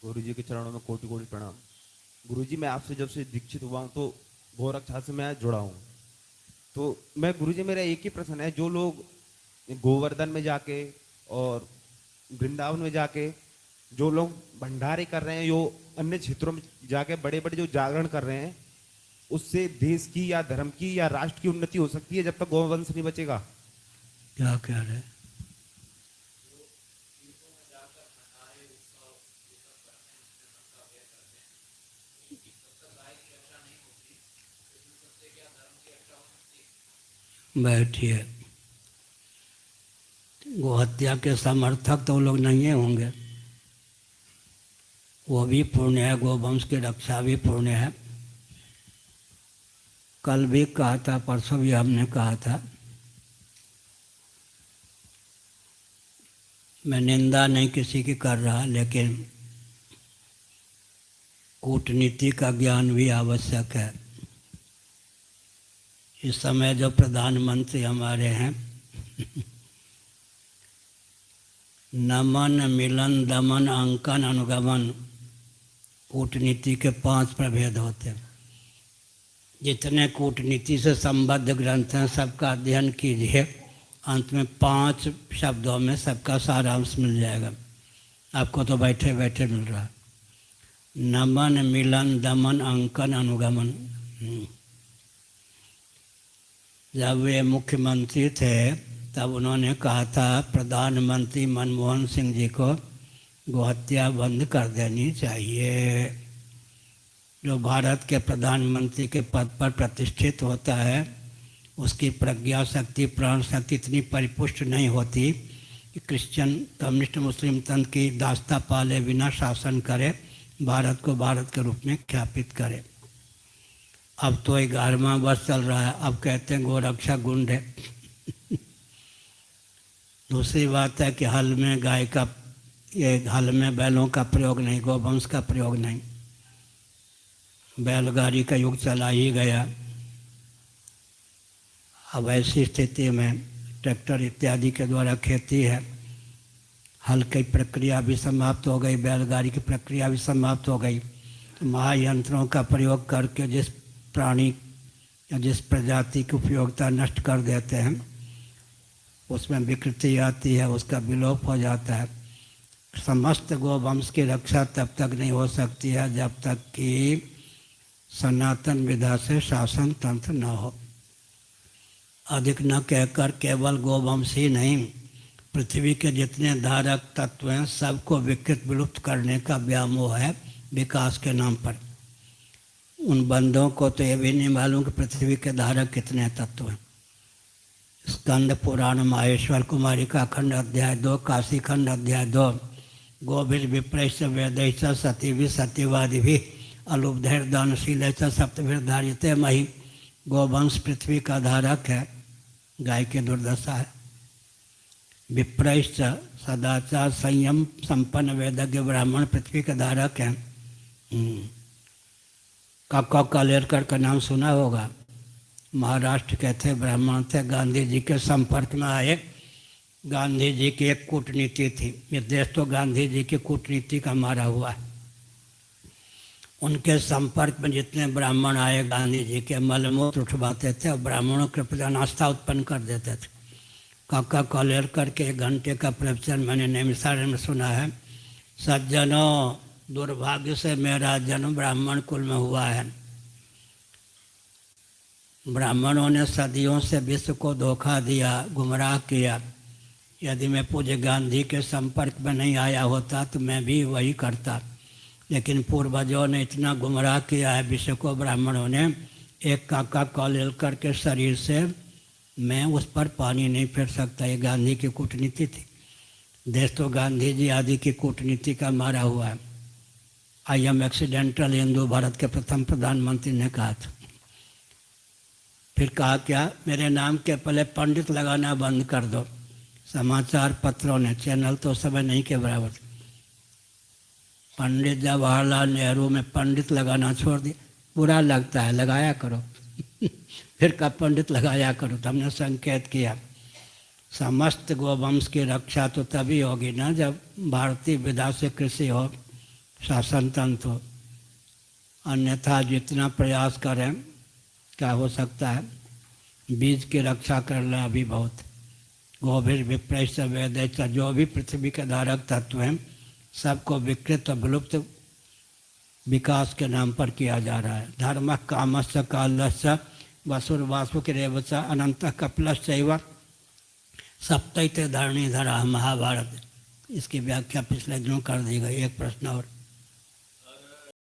गुरु जी के चरणों में कोटि कोटि प्रणाम। गुरु जी, मैं आपसे जब से दीक्षित हुआ हूं तो गोरक्षा से मैं जुड़ा हूं। तो मैं गुरु जी, मेरा एक ही प्रश्न है, जो लोग गोवर्धन में जाके और वृंदावन में जाके जो लोग भंडारे कर रहे हैं, जो अन्य क्षेत्रों में जाके बड़े बड़े जो जागरण कर रहे हैं, उससे देश की या धर्म की या राष्ट्र की उन्नति हो सकती है जब तक गौवंश नहीं बचेगा? क्या कह रहे? बैठिए। गोहत्या के समर्थक तो लोग नहीं होंगे, वो भी पुण्य है, गोवंश की रक्षा भी पुण्य है। कल भी कहा था, परसों भी हमने कहा था, मैं निंदा नहीं किसी की कर रहा, लेकिन कूटनीति का ज्ञान भी आवश्यक है। इस समय जो प्रधानमंत्री हमारे हैं, नमन, मिलन, दमन, अंकन, अनुगमन, कूटनीति के 5 प्रभेद होते हैं। जितने कूटनीति से संबद्ध ग्रंथ हैं सबका अध्ययन कीजिए, अंत में 5 शब्दों में सबका सारांश मिल जाएगा। आपको तो बैठे बैठे मिल रहा। नमन, मिलन, दमन, अंकन, अनुगमन। जब वे मुख्यमंत्री थे तब उन्होंने कहा था प्रधानमंत्री मनमोहन सिंह जी को गोहत्या बंद कर देनी चाहिए। जो भारत के प्रधानमंत्री के पद पर प्रतिष्ठित होता है, उसकी प्रज्ञा शक्ति, प्राण शक्ति इतनी परिपुष्ट नहीं होती कि क्रिश्चियन, कम्युनिस्ट, मुस्लिम तंत्र की दास्ता पाले बिना शासन करे, भारत को भारत के रूप में ख्यापित करे। अब तो 11वां वर्ष चल रहा है, अब कहते हैं गोरक्षा गुंड है। दूसरी बात है कि हल में गाय का, ये हल में बैलों का प्रयोग नहीं, गोवंश का प्रयोग नहीं। बैलगाड़ी का युग चला ही गया। अब ऐसी स्थिति में ट्रैक्टर इत्यादि के द्वारा खेती है, हल की प्रक्रिया भी समाप्त हो गई, बैलगाड़ी की प्रक्रिया भी समाप्त हो गई। तो महायंत्रों का प्रयोग करके जिस प्राणी या जिस प्रजाति की उपयोगिता नष्ट कर देते हैं, उसमें विकृति आती है, उसका विलोप हो जाता है। समस्त गोवंश की रक्षा तब तक नहीं हो सकती है जब तक कि सनातन विधा से शासन तंत्र न हो। अधिक न कहकर केवल गोवंश ही नहीं, पृथ्वी के जितने धारक तत्व हैं सबको विकृत विलुप्त करने का व्यामोह है विकास के नाम पर। उन बंदों को तो ये भी नहीं मालूम कि पृथ्वी के धारक कितने तत्व हैं। स्कंद पुराण माहेश्वर कुमारी का खंड अध्याय 2, काशी खंड अध्याय 2, गोभिर विप्रैश्च वेदैश्च सतीभिः सत्यवादिभिः अलुब्धैर दानशीलैश्च सप्तभिर्धार्यते महि। गोवंश पृथ्वी का धारक है, गाय की दुर्दशा है। विप्रैश्च सदाचार संयम संपन्न वेदज्ञ ब्राह्मण पृथ्वी के धारक हैं। कालेरकर का नाम सुना होगा, महाराष्ट्र के थे, ब्राह्मण थे, गांधी जी के संपर्क में आए। गांधी जी की एक कूटनीति थी, ये देश तो गांधी जी की कूटनीति का मारा हुआ है। उनके संपर्क में जितने ब्राह्मण आए गांधी जी के मलमूत्र उठवाते थे और ब्राह्मणों के प्रति अनास्था उत्पन्न कर देते थे। काका कॉलेरकर के 1 घंटे का प्रवचन मैंने नैमिषारण्य में सुना है। सज्जनों, दुर्भाग्य से मेरा जन्म ब्राह्मण कुल में हुआ है। ब्राह्मणों ने सदियों से विश्व को धोखा दिया, गुमराह किया। यदि मैं पूज्य गांधी के संपर्क में नहीं आया होता तो मैं भी वही करता, लेकिन पूर्वजों ने इतना गुमराह किया है विश्व को, ब्राह्मणों ने। एक काका कॉलेरकर के शरीर से मैं उस पर पानी नहीं फेर सकता। ये गांधी की कूटनीति थी। देश तो गांधी जी आदि की कूटनीति का मारा हुआ है। I am accidental Hindu, Bharat के प्रथम प्रधानमंत्री ने कहा था। फिर कहा क्या, मेरे नाम के पहले पंडित लगाना बंद कर दो। समाचार पत्रों ने, चैनल तो समय नहीं के बराबर, पंडित जवाहरलाल नेहरू में पंडित लगाना छोड़ दिया। बुरा लगता है, लगाया करो। फिर का पंडित लगाया करो, तो हमने संकेत किया। समस्त गोवंश की रक्षा तो तभी होगी ना जब भारतीय विधा से कृषि हो, शासन तंत्र हो, अन्यथा जितना प्रयास करें क्या हो सकता है, बीज की रक्षा करना अभी बहुत। गोभिर विप्रैश्च वेदैश्च, जो भी पृथ्वी के धारक तत्व हैं सबको विकृत और विलुप्त विकास के नाम पर किया जा रहा है। धर्म कामस्य कालस्य वसुर्वासुकिरेवच अनंत कपिलश्चैव सप्तैते धरणीधरा, महाभारत। इसकी व्याख्या पिछले दिनों कर दी गई। एक प्रश्न और।